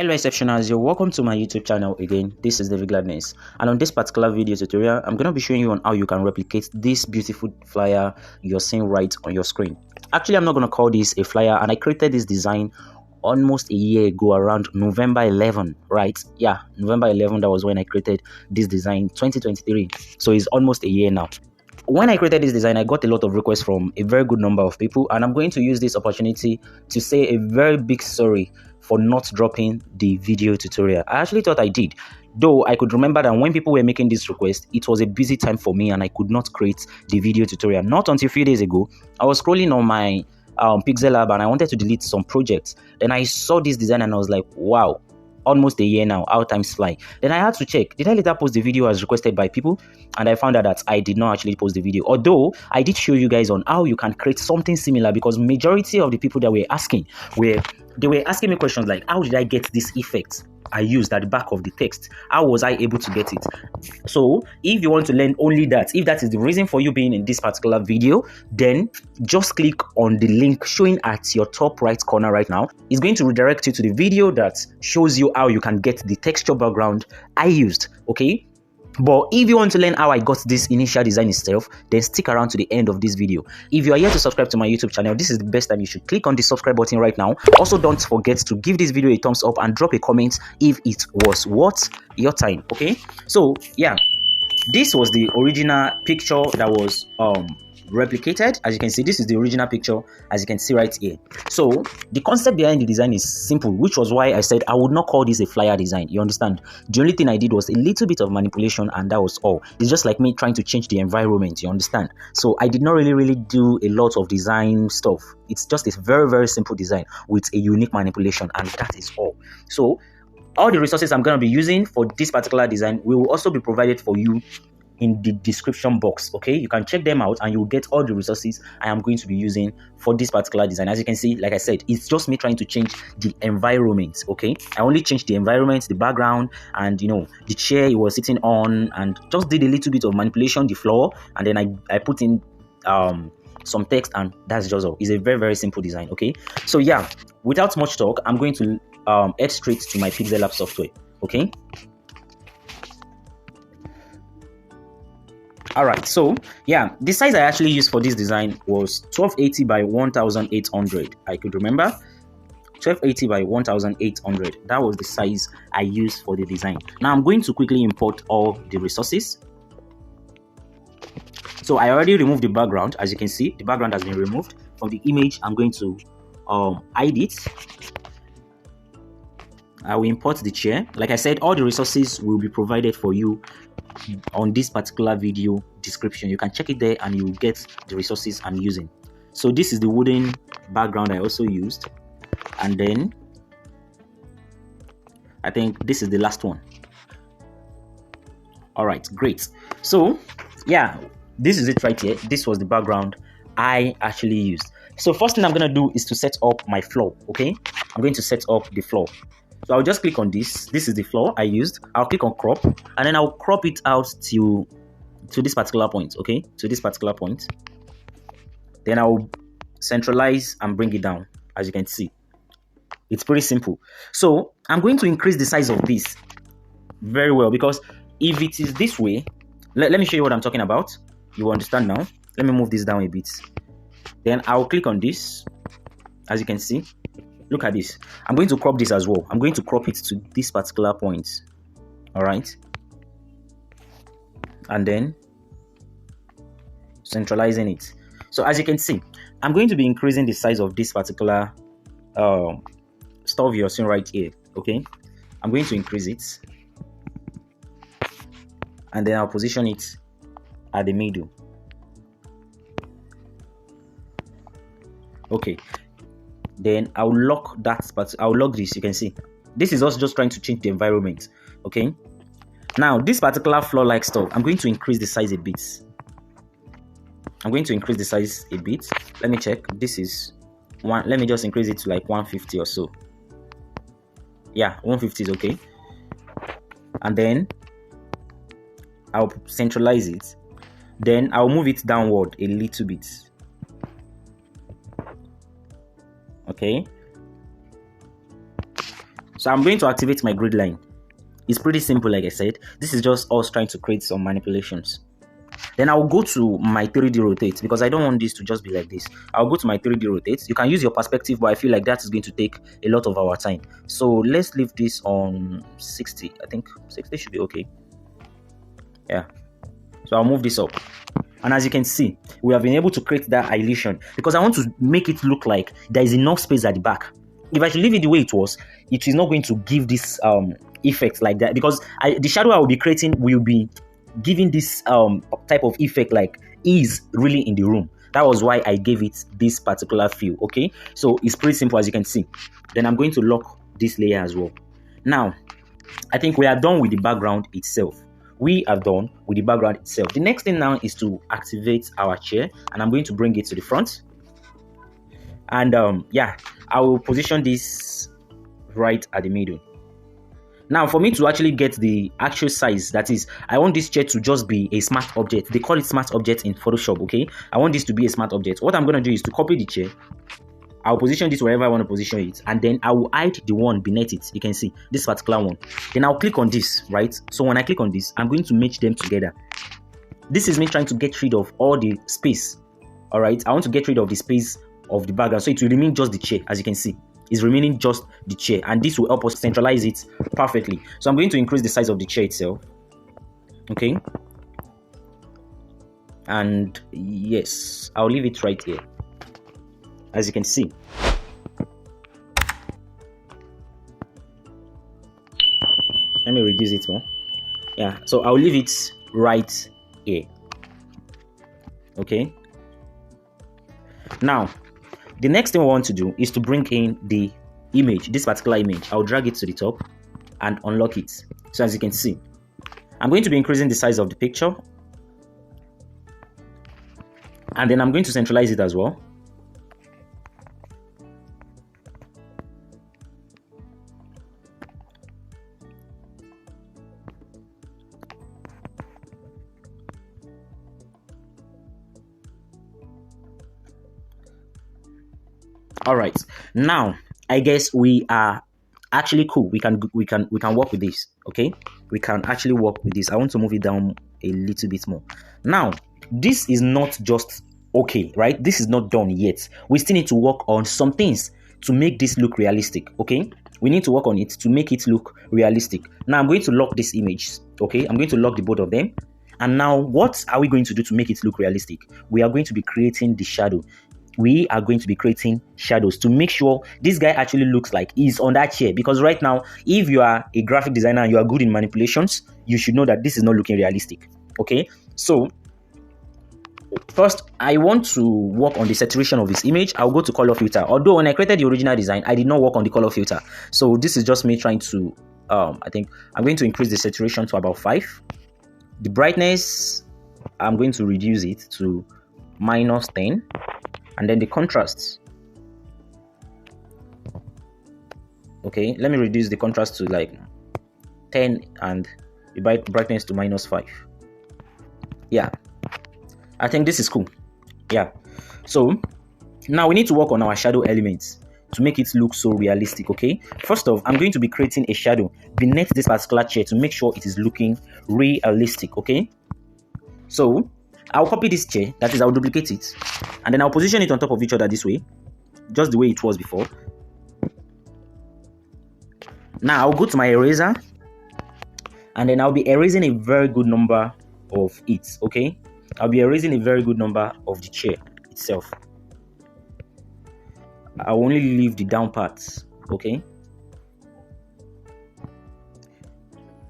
Hello exceptionals, you're welcome to my YouTube channel again. This is David Gladness, and on this particular video tutorial I'm going to be showing you on how you can replicate this beautiful flyer you're seeing right on your screen. Actually, I'm not going to call this a flyer, and I created this design almost a year ago, around November 11, right? Yeah, November 11, that was when I created this design, 2023. So it's almost a year now. When I created this design, I got a lot of requests from a very good number of people, and I'm going to use this opportunity to say a very big sorry for not dropping the video tutorial. I actually thought I did, though I could remember that when people were making this request, it was a busy time for me and I could not create the video tutorial. Not until a few days ago, I was scrolling on my Pixellab and I wanted to delete some projects. Then I saw this design and I was like, wow, almost a year now, how times fly. Then I had to check, did I later post the video as requested by people? And I found out that I did not actually post the video, although I did show you guys on how you can create something similar, because majority of the people that were asking were me questions like, how did I get this effect I used at the back of the text? How was I able to get it? So if you want to learn only that, if that is the reason for you being in this particular video, then just click on the link showing at your top right corner right now. It's going to redirect you to the video that shows you how you can get the texture background I used, okay? But if you want to learn how I got this initial design itself, then stick around to the end of this video. If you are here to subscribe to my YouTube channel, this is the best time you should click on the subscribe button right now. Also, don't forget to give this video a thumbs up and drop a comment if it was worth your time, okay? So yeah, this was the original picture that was replicated. As you can see, this is the original picture, as you can see right here. So the concept behind the design is simple, which was why I said I would not call this a flyer design. You understand? The only thing I did was a little bit of manipulation, and that was all. It's just like me trying to change the environment, you understand? So I did not really do a lot of design stuff. It's just a very simple design with a unique manipulation, and that is all. So all the resources I'm going to be using for this particular design will also be provided for you in the description box, okay? You can check them out and you'll get all the resources I am going to be using for this particular design. As you can see, like I said, it's just me trying to change the environment, okay? I only changed the environment, the background, and you know, the chair he was sitting on, and just did a little bit of manipulation, the floor, and then I put in some text, and that's just all. It's a very simple design, okay? So yeah, without much talk, I'm going to head straight to my Pixellab software, okay? Alright, so yeah, the size I actually used for this design was 1280 by 1800. I could remember 1280 by 1800. That was the size I used for the design. Now I'm going to quickly import all the resources. So I already removed the background. As you can see, the background has been removed from the image. I'm going to hide it. I will import the chair. Like I said, all the resources will be provided for you on this particular video description. You can check it there and you will get the resources I'm using. So this is the wooden background I also used, and then I think this is the last one. All right, great. So yeah, this is it right here. This was the background I actually used. So first thing I'm going to do is to set up my floor, okay? I'm going to set up the floor. So I'll just click on this. This is the floor I used. I'll click on crop, and then I'll crop it out to this particular point, okay? To this particular point. Then I'll centralize and bring it down, as you can see. It's pretty simple. So I'm going to increase the size of this very well, because if it is this way, let me show you what I'm talking about. You will understand now. Let me move this down a bit. Then I'll click on this, as you can see. Look at this. I'm going to crop this as well. I'm going to crop it to this particular point. All right. And then centralizing it. So as you can see, I'm going to be increasing the size of this particular stuff you're seeing right here. Okay. I'm going to increase it. And then I'll position it at the middle. Okay. Then I'll lock that, but I'll lock this. You can see this is also just trying to change the environment, okay? Now this particular floor like stuff, I'm going to increase the size a bit. I'm going to increase the size a bit. Let me check. This is one. Let me just increase it to like 150 or so. Yeah, 150 is okay. And then I'll centralize it. Then I'll move it downward a little bit. Okay, So I'm going to activate my grid line. It's pretty simple, like I said. This is just us trying to create some manipulations. Then I'll go to my 3D rotate because I don't want this to just be like this. I'll go to my 3D rotate. You can use your perspective, but I feel like that is going to take a lot of our time. So let's leave this on 60. I think 60 should be okay. Yeah. So I'll move this up. And as you can see, we have been able to create that illusion because I want to make it look like there is enough space at the back. If I should leave it the way it was, it is not going to give this effect like that, because the shadow I will be creating will be giving this type of effect like is really in the room. That was why I gave it this particular feel. Okay, so it's pretty simple, as you can see. Then I'm going to lock this layer as well. Now I think we are done with the background itself. We are done with the background itself. The next thing now is to activate our chair, and I'm going to bring it to the front. And yeah, I will position this right at the middle. Now, for me to actually get the actual size, that is, I want this chair to just be a smart object. They call it smart object in Photoshop, okay? I want this to be a smart object. What I'm going to do is to copy the chair. I'll position this wherever I want to position it, and then I will hide the one beneath it. You can see this particular one. Then I'll click on this, right? So when I click on this, I'm going to merge them together. This is me trying to get rid of all the space. All right, I want to get rid of the space of the background, so it will remain just the chair. As you can see, it's remaining just the chair, and this will help us centralize it perfectly. So I'm going to increase the size of the chair itself. Okay, and yes, I'll leave it right here. As you can see, let me reduce it more. Yeah, so I'll leave it right here. Okay, now the next thing we want to do is to bring in the image, this particular image. I'll drag it to the top and unlock it. So as you can see, I'm going to be increasing the size of the picture, and then I'm going to centralize it as well. All right, now I guess we are actually cool. We can work with this. Okay, we can actually work with this. I want to move it down a little bit more. Now this is not just okay, right? This is not done yet. We still need to work on some things to make this look realistic. Okay, we need to work on it to make it look realistic. Now I'm going to lock this image. Okay, I'm going to lock the both of them. And now what are we going to do to make it look realistic? We are going to be creating the shadow. We are going to be creating shadows to make sure this guy actually looks like he's on that chair. Because right now, if you are a graphic designer and you are good in manipulations, you should know that this is not looking realistic. Okay, so first I want to work on the saturation of this image. I'll go to color filter. Although when I created the original design, I did not work on the color filter. So this is just me trying to I think I'm going to increase the saturation to about 5. The brightness, I'm going to reduce it to -10. And then the contrast, okay, let me reduce the contrast to like 10 and the brightness to -5. Yeah, I think this is cool. Yeah, so now we need to work on our shadow elements to make it look so realistic. Okay, first off, I'm going to be creating a shadow beneath this particular chair to make sure it is looking realistic. Okay, so I'll copy this chair, that is, I'll duplicate it, and then I'll position it on top of each other this way, just the way it was before. Now I'll go to my eraser, and then I'll be erasing a very good number of it. Okay, I'll be erasing a very good number of the chair itself. I'll only leave the down parts. Okay,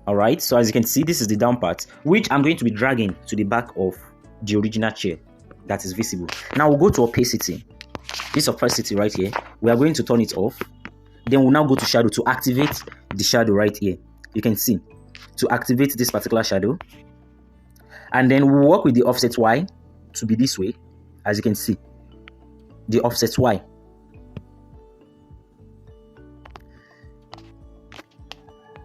all right, so as you can see, this is the down part, which I'm going to be dragging to the back of the original chair that is visible. Now we'll go to opacity. This opacity right here, we are going to turn it off. Then we'll now go to shadow to activate the shadow right here. You can see, to activate this particular shadow, and then we'll work with the offset Y to be this way. As you can see, the offset Y,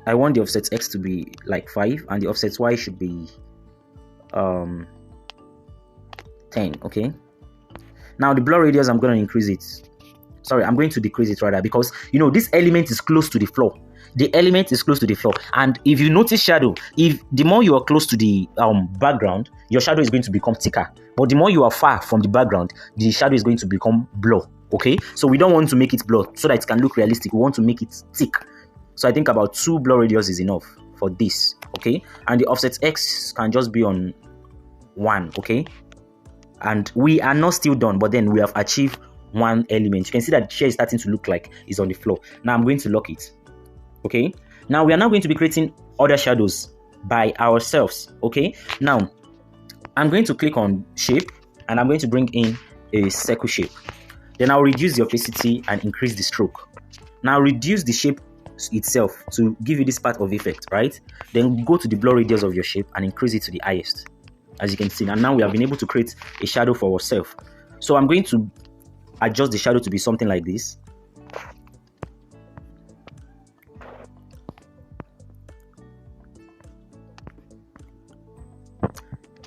I want the offset X to be like 5, and the offset Y should be 10. Okay, now the blur radius, I'm going to increase it. Sorry, I'm going to decrease it rather, because you know this element is close to the floor. the element is close to the floor. And if you notice shadow, if the more you are close to the background, your shadow is going to become thicker. But the more you are far from the background, the shadow is going to become blur. Okay, so we don't want to make it blur so that it can look realistic. We want to make it thick. So I think about 2 blur radius is enough for this. Okay, and the offset X can just be on 1. Okay, and we are not still done, but then we have achieved one element. You can see that the chair is starting to look like it's on the floor. Now I'm going to lock it. Okay, now we are now going to be creating other shadows by ourselves. Okay, now I'm going to click on shape and I'm going to bring in a circle shape. Then I'll reduce the opacity and increase the stroke. Now reduce the shape itself to give you this part of effect, right? Then go to the blur radius of your shape and increase it to the highest, as you can see. And now we have been able to create a shadow for ourselves. So I'm going to adjust the shadow to be something like this.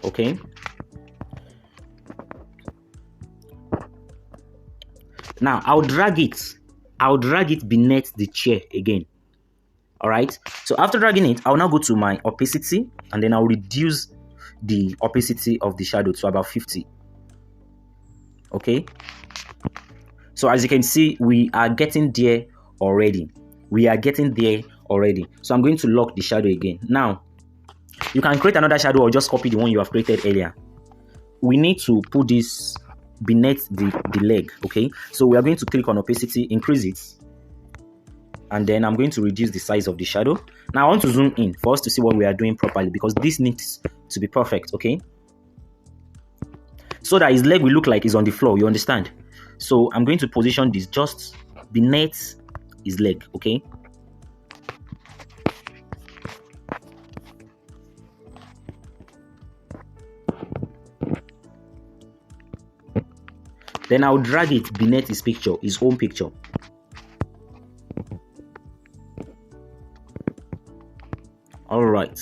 Okay, now I'll drag it beneath the chair again. All right, so after dragging it, I'll now go to my opacity and then I'll reduce the opacity of the shadow to about 50. Okay, so as you can see, we are getting there already. So I'm going to lock the shadow again. Now you can create another shadow or just copy the one you have created earlier. We need to put this beneath the leg. Okay, so we are going to click on opacity, increase it, and then I'm going to reduce the size of the shadow. Now I want to zoom in for us to see what we are doing properly, because this needs to be perfect. Okay, so that his leg will look like he's on the floor, you understand? So I'm going to position this just beneath his leg. Okay, then I'll drag it beneath his picture, his own picture. All right.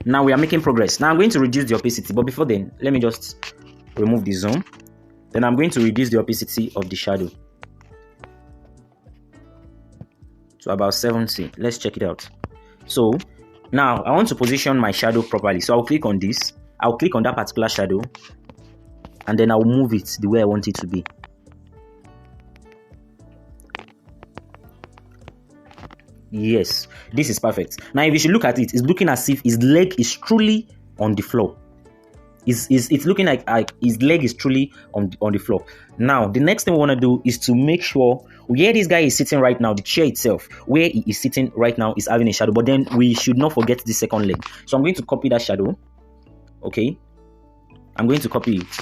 Now we are making progress. Now I'm going to reduce the opacity, but before then, let me just remove the zoom. Then I'm going to reduce the opacity of the shadow to about 70. Let's check it out. So now I want to position my shadow properly. So I'll click on this. I'll click on that particular shadow and then I'll move it the way I want it to be. Yes, this is perfect. Now if you should look at it, it's looking as if his leg is truly on the floor. It's looking like his leg is truly on the floor. Now the next thing we want to do is to make sure where this guy is sitting right now, the chair itself, where he is sitting right now is having a shadow, but then we should not forget the second leg. So I'm going to copy that shadow. Okay, I'm going to copy it,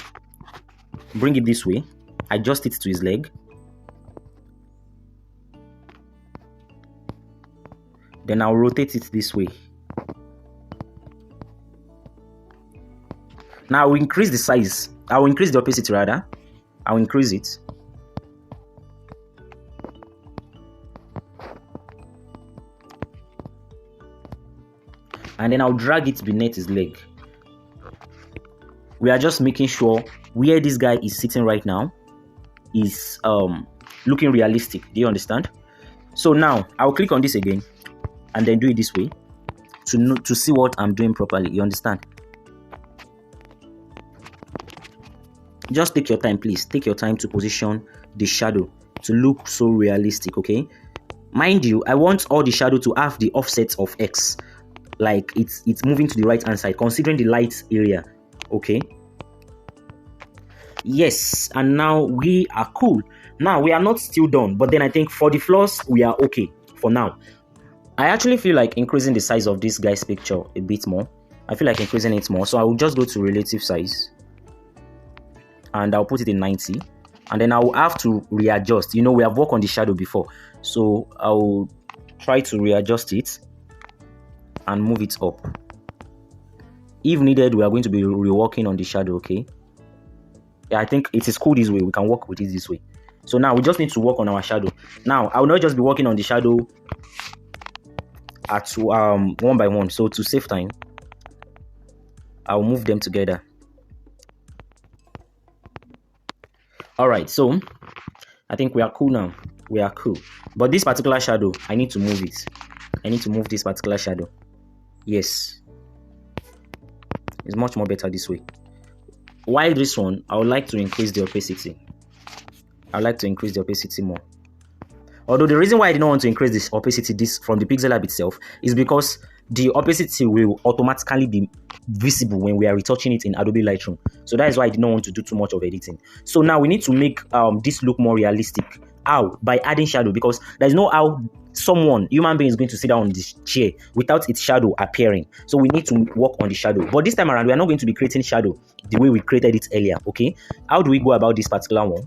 bring it this way, adjust it to his leg, then I'll rotate it this way. Now I'll increase the size. I'll increase the opacity rather. I'll increase it. And then I'll drag it beneath his leg. We are just making sure where this guy is sitting right now is looking realistic. Do you understand? So now I'll click on this again and then do it this way to see what I'm doing properly. You understand? Just take your time, please. Take your time to position the shadow to look so realistic. Okay, mind you, I want all the shadow to have the offset of X, like it's moving to the right hand side, considering the light area. Okay, yes, and now we are cool. Now we are not still done, but then I think for the floors we are okay for now. I actually feel like increasing the size of this guy's picture a bit more. I feel like increasing it more, so I will just go to relative size and I'll put it in 90, and then I'll have to readjust. You know, we have worked on the shadow before, so I'll try to readjust it and move it up. If needed, we are going to be reworking on the shadow. Okay, yeah, I think it is cool this way. We can work with it this way. So now we just need to work on our shadow. Now I will not just be working on the shadow at one by one, so to save time I'll move them together. All right, so I think we are cool now. We are cool. But this particular shadow, I need to move it. I need to move this particular shadow. Yes. It's much more better this way. While this one, I would like to increase the opacity. I would like to increase the opacity more. Although the reason why I did not want to increase this opacity from the Pixellab itself is because the opacity will automatically be visible when we are retouching it in Adobe Lightroom. So that is why I did not want to do too much of editing. So now we need to make this look more realistic. How? By adding shadow, because there's no how human being is going to sit down on this chair without its shadow appearing. So we need to work on the shadow. But this time around, we are not going to be creating shadow the way we created it earlier. Okay? How do we go about this particular one?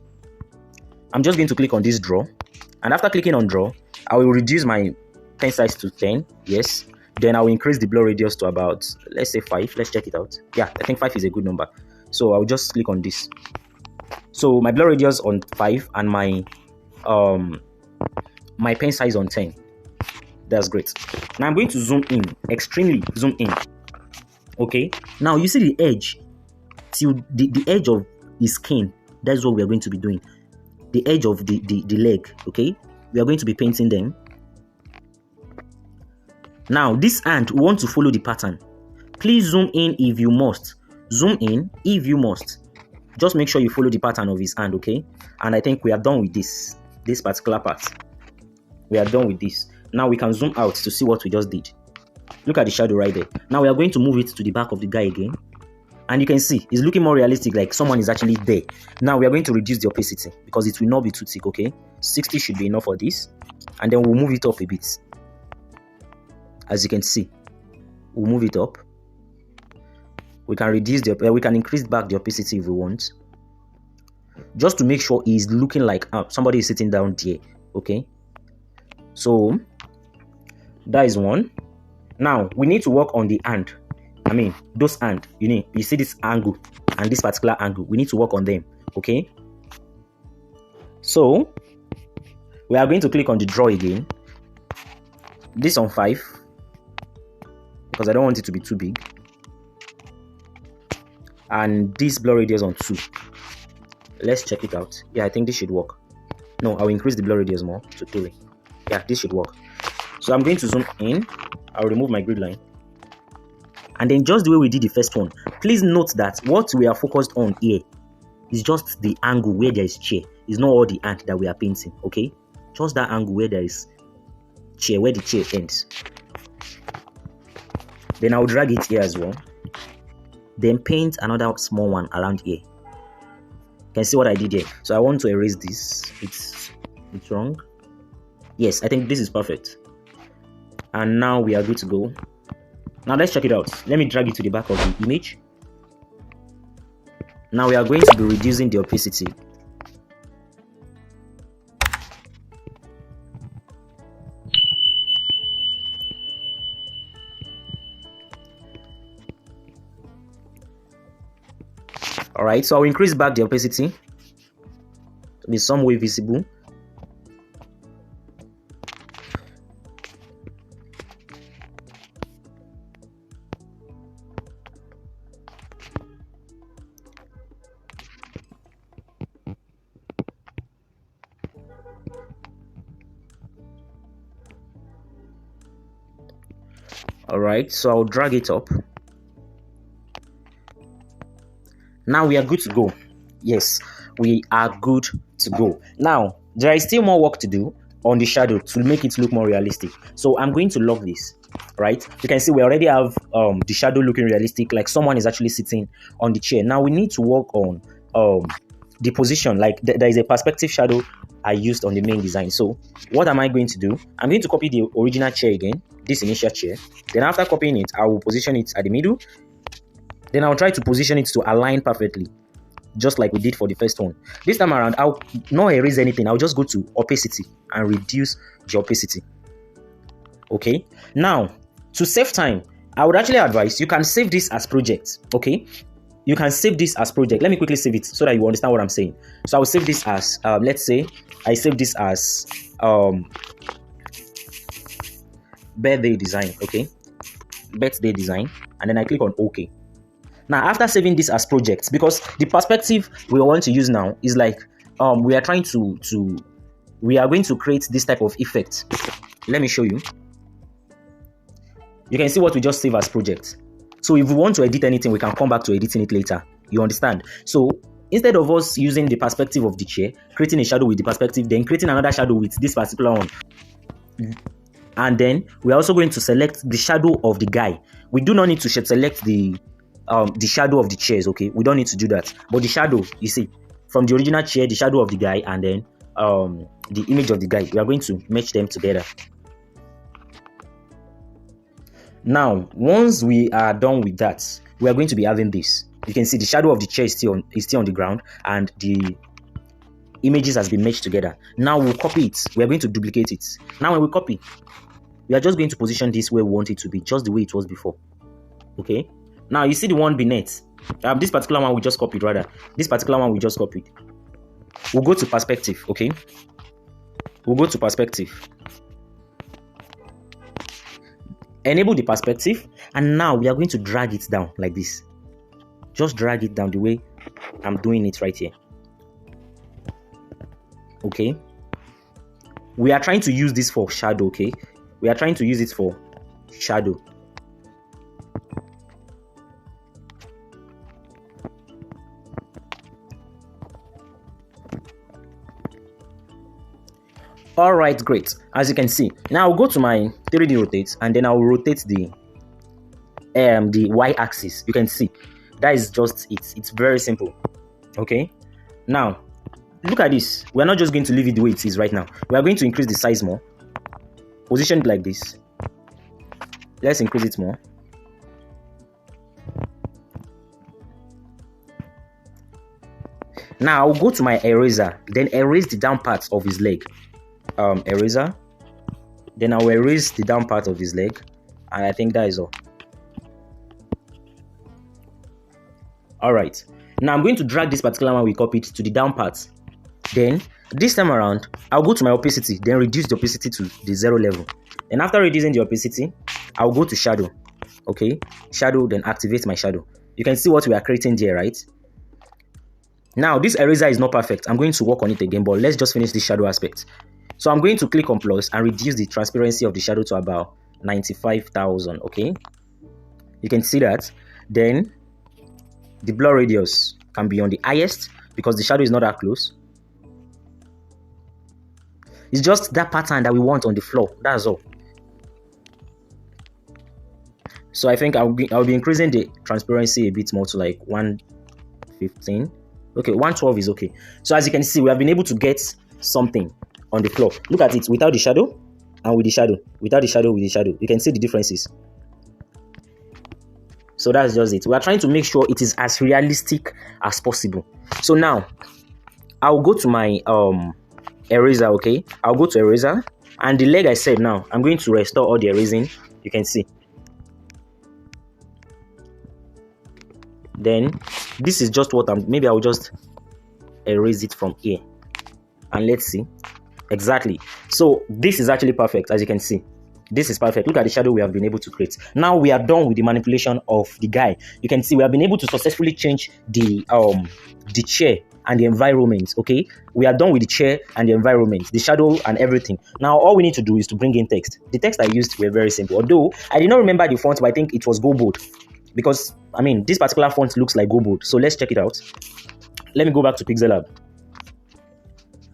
I'm just going to click on this draw. And after clicking on draw, I will reduce my pen size to 10. Yes. Then I will increase the blur radius to about, let's say 5. Let's check it out. Yeah, I think 5 is a good number. So I'll just click on this. So my blur radius on 5 and my pen size on 10. That's great. Now I'm going to zoom in, extremely zoom in. Okay. Now you see the edge, till the edge of his skin. That's what we are going to be doing. The edge of the leg. Okay, we are going to be painting them. Now this hand, we want to follow the pattern. Please zoom in if you must. Zoom in if you must. Just make sure you follow the pattern of his hand. Okay, and I think we are done with this particular part. We are done with this. Now we can zoom out to see what we just did. Look at the shadow right there. Now we are going to move it to the back of the guy again. And you can see it's looking more realistic, like someone is actually there. Now we are going to reduce the opacity because it will not be too thick. Okay, 60 should be enough for this, and then we'll move it up a bit. As you can see, we'll move it up. We can we can increase back the opacity if we want, just to make sure he's looking like somebody is sitting down there. Okay, so that is one. Now we need to work on the hand. I mean, those hand, you see this angle and this particular angle. We need to work on them. Okay. So we are going to click on the draw again. This on 5 because I don't want it to be too big. And this blur radius on 2. Let's check it out. Yeah, I think this should work. No, I'll increase the blur radius more to 3. Yeah, this should work. So I'm going to zoom in. I'll remove my grid line. And then just the way we did the first one, please note that what we are focused on here is just the angle where there is chair. It's not all the hand that we are painting, okay? Just that angle where there is chair, where the chair ends. Then I'll drag it here as well. Then paint another small one around here. You can see what I did here. So I want to erase this. It's wrong. Yes, I think this is perfect. And now we are good to go. Now let's check it out. Let me drag it to the back of the image. Now we are going to be reducing the opacity. Alright, so I'll increase back the opacity to be some way visible. Alright, so I'll drag it up. Now we are good to go. Yes, we are good to go. Now, there is still more work to do on the shadow to make it look more realistic. So I'm going to lock this, right? You can see we already have the shadow looking realistic, like someone is actually sitting on the chair. Now we need to work on the position, like there is a perspective shadow I used on the main design. So what am I going to do? I'm going to copy the original chair again, this initial chair. Then after copying it, I will position it at the middle. Then I'll try to position it to align perfectly, just like we did for the first one. This time around, I'll not erase anything. I'll just go to opacity and reduce the opacity. Okay. Now, to save time, I would actually advise you can save this as project. Okay. You can save this as project. Let me quickly save it so that you understand what I'm saying. So I will save this as, let's say, I save this as birthday design. Okay. Birthday design. And then I click on OK. Now, after saving this as projects, because the perspective we want to use now is like we are trying we are going to create this type of effect. Let me show you. You can see what we just save as project. So if we want to edit anything, we can come back to editing it later. You understand? So instead of us using the perspective of the chair, creating a shadow with the perspective, then creating another shadow with this particular one, and then we're also going to select the shadow of the guy. We do not need to select the shadow of the chairs, okay? We don't need to do that. But the shadow, you see, from the original chair, the shadow of the guy, and then the image of the guy, we are going to match them together. Now, once we are done with that, we are going to be having this. You can see the shadow of the chair is still on the ground, and the images has been matched together. Now we'll copy it. We are going to duplicate it. Now when we copy, we are just going to position this where we want it to be, just the way it was before. Okay. Now you see the one beneath. This particular one we just copied, rather. This particular one we just copied. We'll go to perspective. Okay. We'll go to perspective. Enable the perspective, and now we are going to drag it down like this. Just drag it down the way I'm doing it right here. Okay. We are trying to use this for shadow. Okay. We are trying to use it for shadow. All right, great. As you can see, now I'll go to my 3D rotate, and then I'll rotate the y-axis. You can see that is just it. It's very simple. Okay. Now look at this. We're not just going to leave it the way it is right now. We are going to increase the size more. Position it like this. Let's increase it more. Now I'll go to my eraser, then erase the down part of his leg. Eraser, then I'll erase the down part of his leg, and I think that is all. All right, now I'm going to drag this particular one we copied to the down part. Then this time around, I'll go to my opacity, then reduce the opacity to the 0 level. And after reducing the opacity, I'll go to shadow. Okay, shadow, then activate my shadow. You can see what we are creating there, right? Now this eraser is not perfect. I'm going to work on it again, but let's just finish this shadow aspect. So I'm going to click on plus and reduce the transparency of the shadow to about 95,000. Okay, you can see that. Then the blur radius can be on the highest because the shadow is not that close. It's just that pattern that we want on the floor. That's all. So I think I'll be increasing the transparency a bit more to like 115. Okay, 112 is okay. So as you can see, we have been able to get something on the floor. Look at it without the shadow and with the shadow. Without the shadow, with the shadow. You can see the differences. So that's just it. We are trying to make sure it is as realistic as possible. So now I'll go to my eraser. Okay, I'll go to eraser, and the leg I said, now I'm going to restore all the erasing. You can see. Then this is just what maybe I'll just erase it from here, and let's see. Exactly. So this is actually perfect. As you can see, this is perfect. Look at the shadow we have been able to create. Now we are done with the manipulation of the guy. You can see we have been able to successfully change the chair and the environment. Okay, we are done with the chair and the environment, the shadow and everything. Now all we need to do is to bring in text. The text I used were very simple, although I did not remember the font, but I think it was GoBold, because I mean this particular font looks like GoBold. So let's check it out. Let me go back to Pixellab.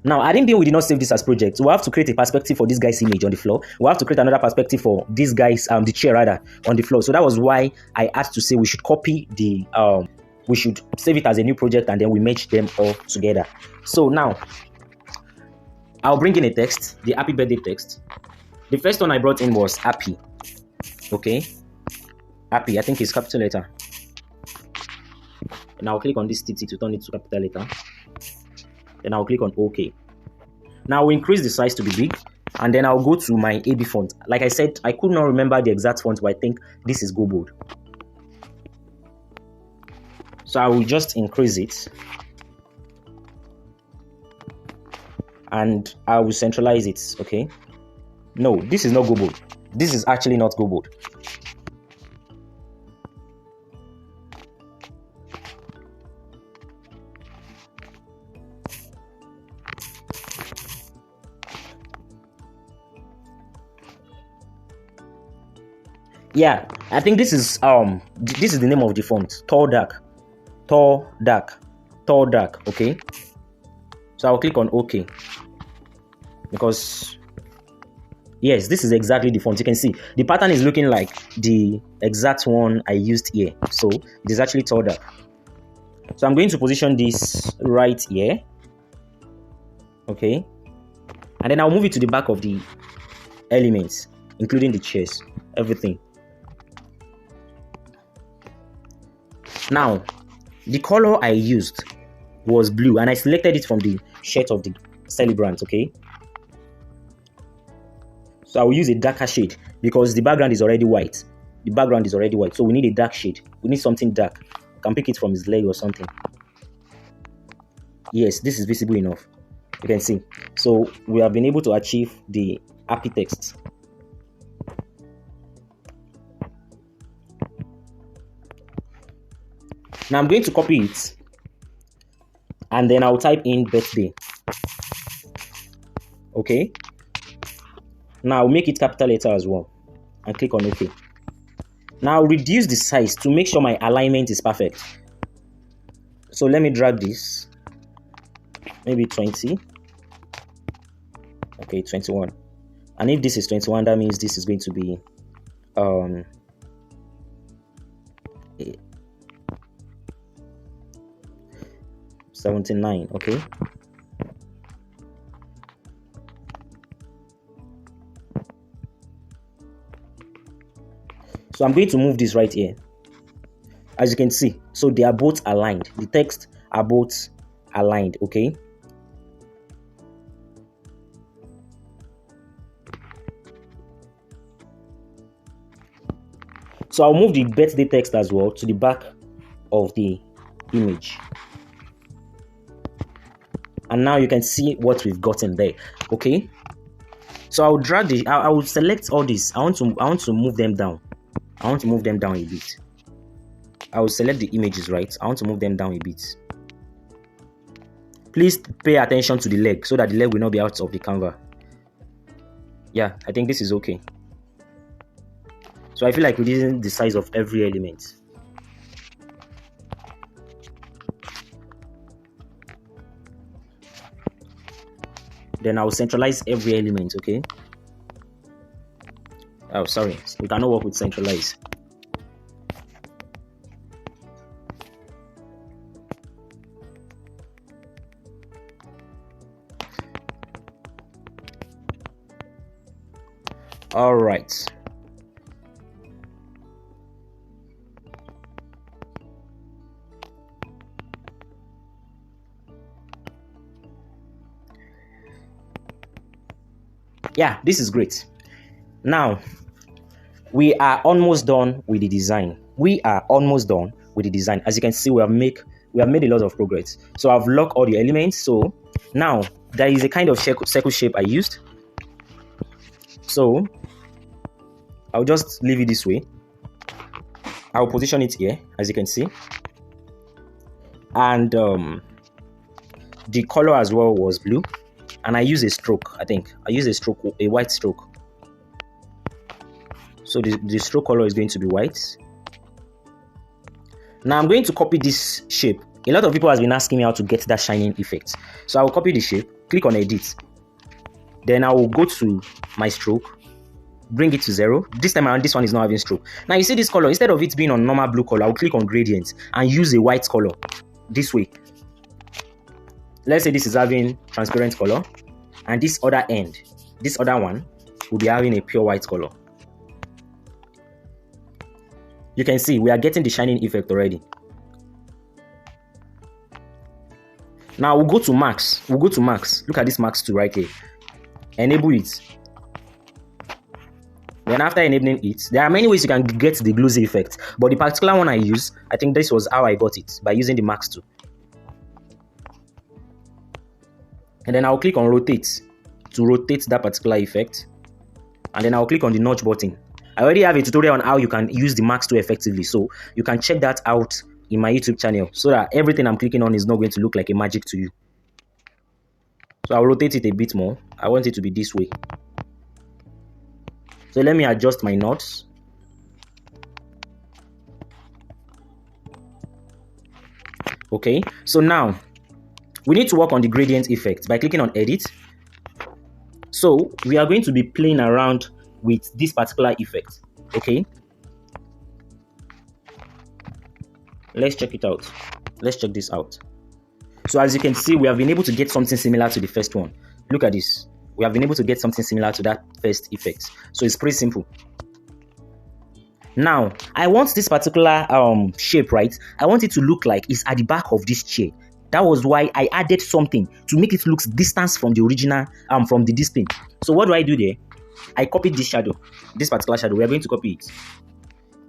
Now, I think we did not save this as project. So we have to create a perspective for this guy's image on the floor. We have to create another perspective for this guy's the chair rather on the floor. So that was why I had to say we should copy the we should save it as a new project, and then we match them all together. So now I'll bring in a text, the happy birthday text. The first one I brought in was happy. Okay, happy. I think it's capital letter. And I'll click on this TT to turn it to capital letter. Then I'll click on OK. Now I'll increase the size to be big, and then I'll go to my AB font. Like I said, I could not remember the exact font, but I think this is GoBold. So I will just increase it, and I will centralize it. Okay. No, this is not GoBold. This is actually not GoBold. Yeah, I think this is the name of the font, tall dark, tall dark, tall dark. Okay, so I'll click on OK, because yes, this is exactly the font. You can see the pattern is looking like the exact one I used here, so it is actually tall dark. So I'm going to position this right here. Okay, and then I'll move it to the back of the elements, including the chairs, everything. Now, the color I used was blue, and I selected it from the shirt of the celebrant. Okay, so I will use a darker shade because the background is already white. The background is already white, so we need a dark shade. We need something dark. You can pick it from his leg or something. Yes, this is visible enough. You can see. So we have been able to achieve the happy text. Now I'm going to copy it, and then I'll type in birthday. Okay. Now I'll make it capital letter as well, and click on OK. Now reduce the size to make sure my alignment is perfect. So let me drag this, maybe 20. Okay, 21. And if this is 21, that means this is going to be 79. Okay. So I'm going to move this right here. As you can see, so they are both aligned. The text are both aligned. Okay. So I'll move the birthday text as well to the back of the image. And now you can see what we've gotten there. Okay. So I'll drag the, I will select all this. I want to move them down. I want to move them down a bit. I will select the images, right? I want to move them down a bit. Please pay attention to the leg so that the leg will not be out of the canvas. Yeah, I think this is okay. So I feel like reducing the size of every element. Then I'll centralize every element, okay? Oh, sorry, we cannot work with centralize. All right. Yeah, this is great. Now, we are almost done with the design. As you can see, we have made a lot of progress. So I've locked all the elements. So now there is a kind of circle shape I used. So I'll just leave it this way. I'll position it here, as you can see. And the color as well was blue. And I use a stroke, I think. I use a white stroke. So the stroke color is going to be white. Now I'm going to copy this shape. A lot of people have been asking me how to get that shining effect. So I will copy the shape, click on edit. Then I will go to my stroke, bring it to 0. This time around, this one is not having stroke. Now you see this color, instead of it being on normal blue color, I'll click on gradient and use a white color this way. Let's say this is having transparent color, and this other end, this other one, will be having a pure white color. You can see we are getting the shining effect already. Now we'll go to max. Look at this max 2 right here. Enable it. Then after enabling it, there are many ways you can get the glossy effect. But the particular one I use, I think this was how I got it, by using the max 2. And then I'll click on rotate to rotate that particular effect. And then I'll click on the notch button. I already have a tutorial on how you can use the max 2 effectively. So you can check that out in my YouTube channel so that everything I'm clicking on is not going to look like a magic to you. So I'll rotate it a bit more. I want it to be this way. So let me adjust my knots. Okay, so now we need to work on the gradient effect by clicking on edit. So we are going to be playing around with this particular effect. Okay, let's check it out. Let's check this out. So as you can see, we have been able to get something similar to the first one. Look at this. We have been able to get something similar to that first effect. So it's pretty simple. Now I want this particular shape, right? I want it to look like it's at the back of this chair. That was why I added something to make it look distance from the original from the display. So what do I do there? I copied this shadow, this particular shadow. We are going to copy it,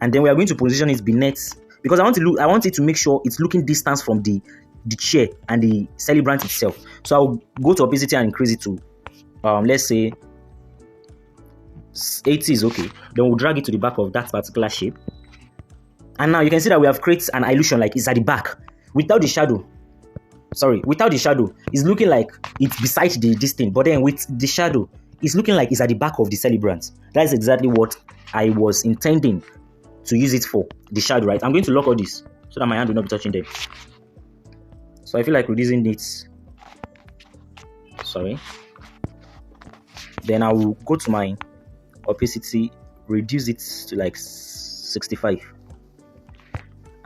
and then we are going to position it beneath, because I want it to make sure it's looking distance from the chair and the celebrant itself. So I'll go to opacity and increase it to let's say 80 is okay. Then we'll drag it to the back of that particular shape, and now you can see that we have created an illusion like it's at the back without the shadow. Without the shadow, it's looking like it's beside this thing, but then with the shadow, it's looking like it's at the back of the celebrant. That's exactly what I was intending to use it for, the shadow, right? I'm going to lock all this so that my hand will not be touching them. So I feel like reducing it. Then I will go to my opacity, reduce it to like 65.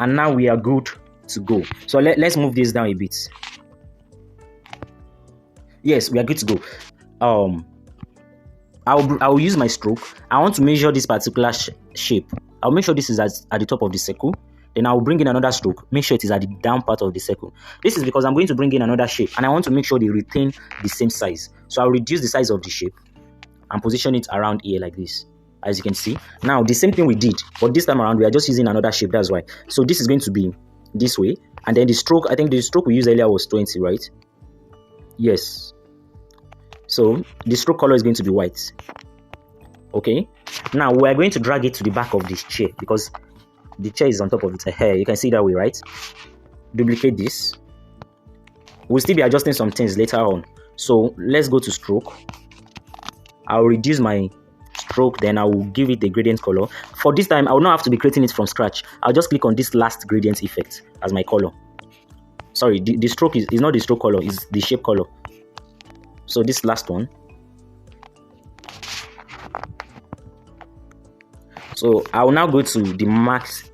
And now we are good to go. So let's move this down a bit. Yes, we are good to go. I'll use my stroke. I want to measure this particular shape. I'll make sure this is at the top of the circle. Then I'll bring in another stroke. Make sure it is at the down part of the circle. This is because I'm going to bring in another shape, and I want to make sure they retain the same size. So I'll reduce the size of the shape and position it around here like this. As you can see. Now the same thing we did, but this time around we are just using another shape. That's why. So this is going to be this way, and then the stroke, I think the stroke we used earlier was 20, right? Yes. So the stroke color is going to be white. Okay, now we're going to drag it to the back of this chair because the chair is on top of it. You can see that way, right? Duplicate this. We'll still be adjusting some things later on. So let's go to stroke. I'll reduce my stroke, then I will give it a gradient color. For this time, I will not have to be creating it from scratch. I'll just click on this last gradient effect as my color. Sorry, the stroke is not the stroke color, it's the shape color. So this last one. So I will now go to the max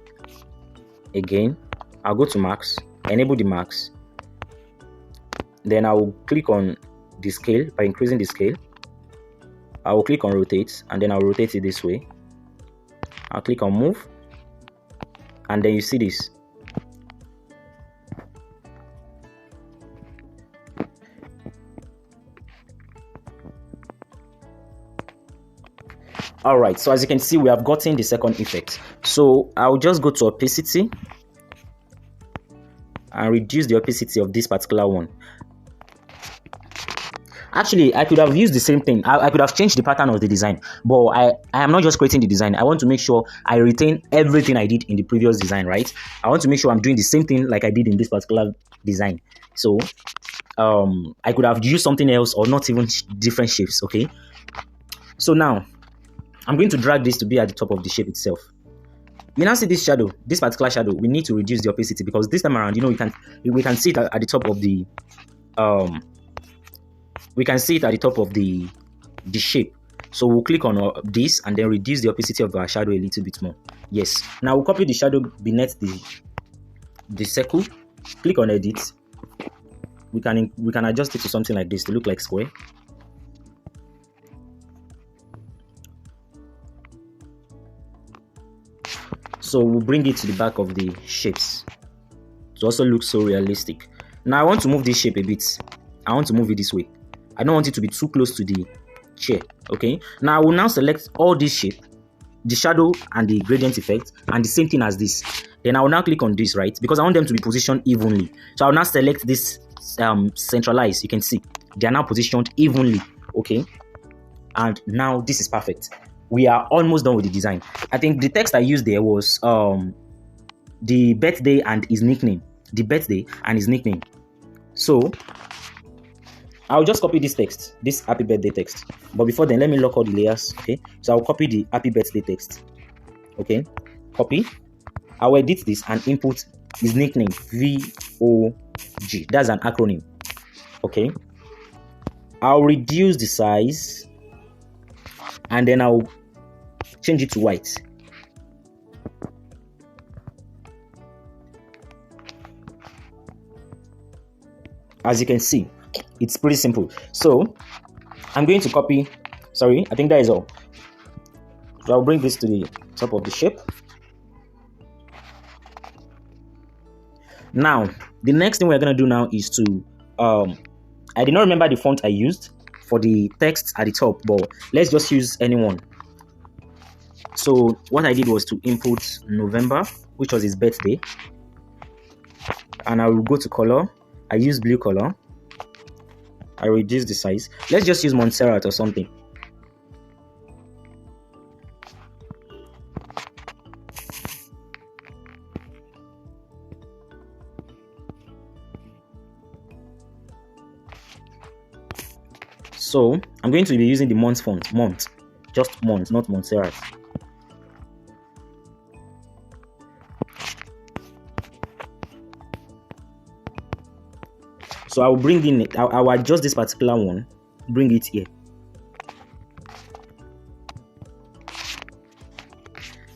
again. I'll go to max, enable the max. Then I will click on the scale by increasing the scale. I will click on rotate, and then I'll rotate it this way. I'll click on move, and then you see this. Alright, so as you can see, we have gotten the second effect. So I'll just go to opacity and reduce the opacity of this particular one. Actually, I could have used the same thing. I could have changed the pattern of the design, but I am not just creating the design. I want to make sure I retain everything I did in the previous design, right? I want to make sure I'm doing the same thing like I did in this particular design. So I could have used something else or not even different shapes, okay? So now I'm going to drag this to be at the top of the shape itself. You now see this shadow, this particular shadow. We need to reduce the opacity because this time around, we can see it at the top of the shape. So we'll click on this and then reduce the opacity of our shadow a little bit more. Yes. Now we'll copy the shadow beneath the circle. Click on edit. We can adjust it to something like this to look like square. So we'll bring it to the back of the shapes to also look so realistic. Now I want to move this shape a bit. I want to move it this way. I don't want it to be too close to the chair. Okay. Now I will now select all this shape, the shadow and the gradient effect, and the same thing as this. Then I will now click on this, right? Because I want them to be positioned evenly. So I will now select this centralize. You can see they are now positioned evenly. Okay. And now this is perfect. We are almost done with the design. I think the text I used there was the birthday and his nickname. The birthday and his nickname. So I'll just copy this text, this happy birthday text. But before then, let me lock all the layers. Okay. So I'll copy the happy birthday text. Okay. Copy. I'll edit this and input his nickname SOG. That's an acronym. Okay. I'll reduce the size and then I'll change it to white. As you can see, it's pretty simple. So I'm going to copy, sorry, I think that is all. So I'll bring this to the top of the shape. Now, the next thing we're going to do now is to, I did not remember the font I used for the text at the top, but let's just use anyone. So what I did was to input November, which was his birthday. And I will go to color. I use blue color. I reduce the size. Let's just use Montserrat or something. So I'm going to be using the month font, just month, not Montserrat. So I will bring in, I will adjust this particular one, bring it here.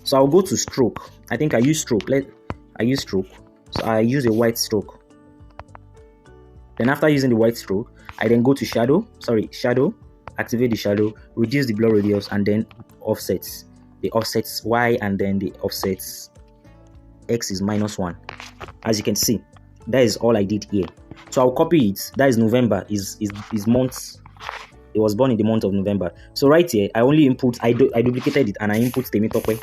So I'll go to stroke. I think I use stroke. I use stroke. So I use a white stroke. Then after using the white stroke, I then go to shadow, activate the shadow, reduce the blur radius, and then offsets. The offsets Y and then the offsets X is -1. As you can see, that is all I did here. So I'll copy it. That is November, is months. It was born in the month of November. So right here, I only input, I duplicated it and I input Temitope.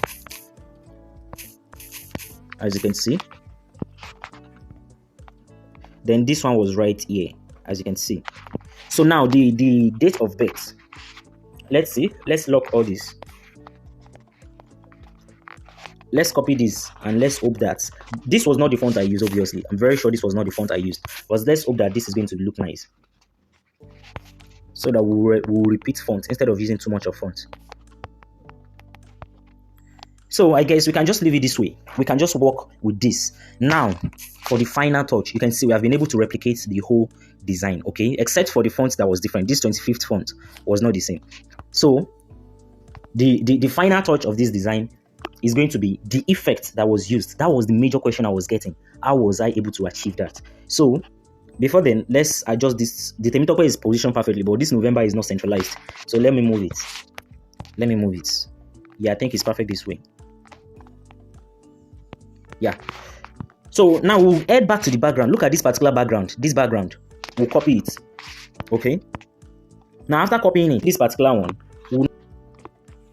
As you can see. Then this one was right here, as you can see. So now the date of birth. Let's see. Let's lock all this. Let's copy this and let's hope that this was not the font I used, obviously. I'm very sure this was not the font I used. But let's hope that this is going to look nice. So that we'll repeat font instead of using too much of font. So I guess we can just leave it this way. We can just work with this. Now, for the final touch, you can see we have been able to replicate the whole design, okay? Except for the font that was different. This 25th font was not the same. So, the final touch of this design is going to be the effect that was used. That was the major question I was getting. How was I able to achieve that? So, before then, let's adjust this. The Temitope is positioned perfectly, but this November is not centralized. So, let me move it. Yeah, I think it's perfect this way. Yeah. So now we'll head back to the background. Look at this particular background. This background. We'll copy it. Okay. Now after copying it, this particular one,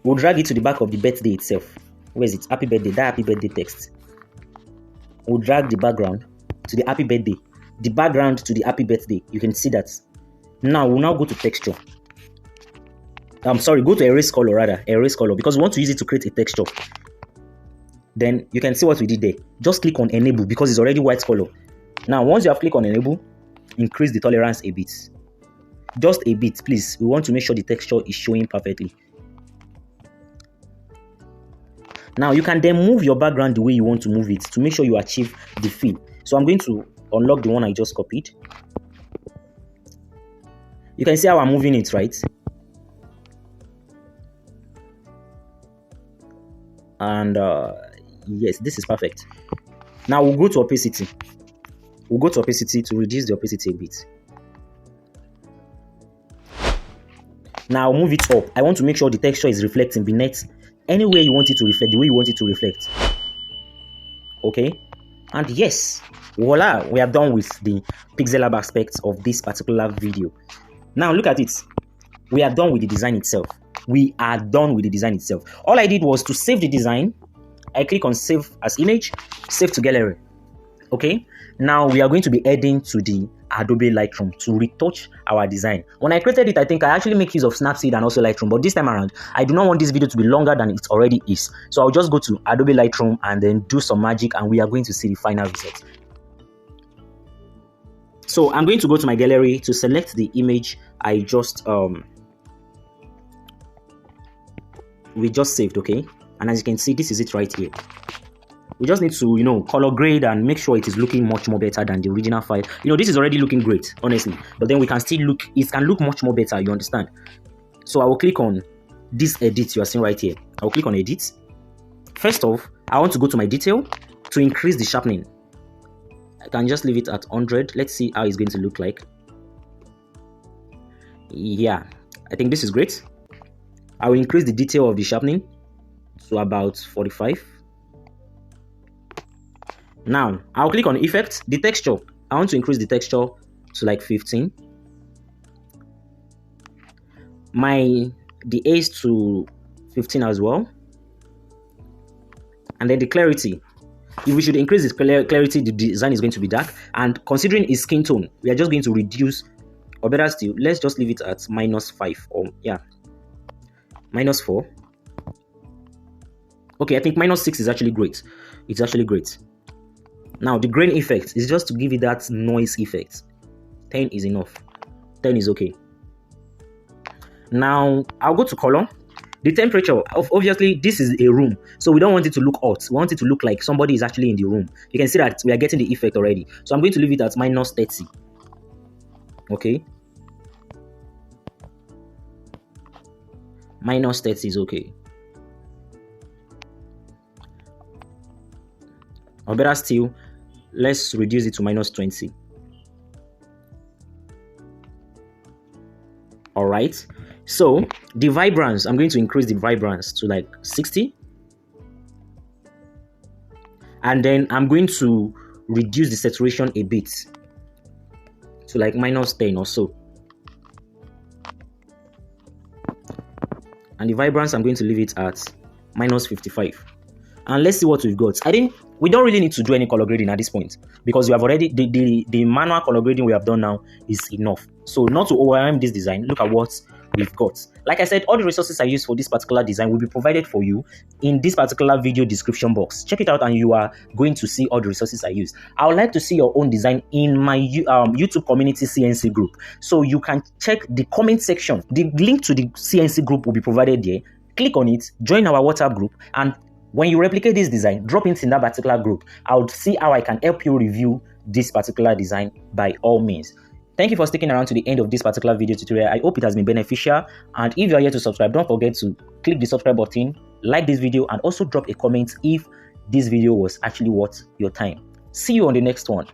we'll drag it to the back of the birthday itself. Where is it? Happy birthday. That happy birthday text. We'll drag the background to the happy birthday. The background to the happy birthday. You can see that. Now we'll now go to texture. Go to erase color rather. Erase color, because we want to use it to create a texture. Then you can see what we did there. Just click on enable because it's already white color. Now, once you have clicked on enable, increase the tolerance a bit. Just a bit, please. We want to make sure the texture is showing perfectly. Now, you can then move your background the way you want to move it to make sure you achieve the feel. So I'm going to unlock the one I just copied. You can see how I'm moving it, right? And yes, this is perfect. Now we'll go to opacity. We'll go to opacity to reduce the opacity a bit. Now move it up. I want to make sure the texture is reflecting beneath anywhere you want it to reflect, the way you want it to reflect. Okay. And yes, voila, we are done with the Pixellab aspects of this particular video. Now look at it. We are done with the design itself. All I did was to save the design. I click on save as image, save to gallery. Okay. Now we are going to be heading to the Adobe Lightroom to retouch our design. When I created it, I think I actually make use of Snapseed and also Lightroom, but this time around, I do not want this video to be longer than it already is. So I'll just go to Adobe Lightroom and then do some magic, and we are going to see the final result. So I'm going to go to my gallery to select the image I just we just saved, okay? And as you can see, this is it right here. We just need to, color grade and make sure it is looking much more better than the original file. This is already looking great, honestly. But then we can still it can look much more better, you understand? So I will click on this edit you are seeing right here. I will click on edit. First off, I want to go to my detail to increase the sharpening. I can just leave it at 100. Let's see how it's going to look like. Yeah, I think this is great. I will increase the detail of the sharpening to about 45. Now, I'll click on effect, the texture. I want to increase the texture to like 15. The A's to 15 as well. And then the clarity. If we should increase the clarity, the design is going to be dark. And considering its skin tone, we are just going to reduce, or better still, let's just leave it at -5 or -4. Okay, I think -6 is actually great. It's actually great. Now, the grain effect is just to give it that noise effect. 10 is enough. 10 is okay. Now, I'll go to color. The temperature, obviously, this is a room, so we don't want it to look hot. We want it to look like somebody is actually in the room. You can see that we are getting the effect already. So I'm going to leave it at -30. Okay. -30 is okay. Or better still, let's reduce it to -20. All right. So the vibrance, I'm going to increase the vibrance to like 60. And then I'm going to reduce the saturation a bit to like -10 or so. And the vibrance, I'm going to leave it at -55. And let's see what we've got. We don't really need to do any color grading at this point, because we have already, the manual color grading we have done now is enough. So not to overwhelm this design, look at what we've got. Like I said, all the resources I use for this particular design will be provided for you in this particular video description box. Check it out and you are going to see all the resources I use. I would like to see your own design in my YouTube community CNC group. So you can check the comment section. The link to the CNC group will be provided there. Click on it, join our WhatsApp group, and when you replicate this design, drop it in that particular group. I would see how I can help you review this particular design by all means. Thank you for sticking around to the end of this particular video tutorial. I hope it has been beneficial. And if you are here to subscribe, don't forget to click the subscribe button, like this video, and also drop a comment if this video was actually worth your time. See you on the next one.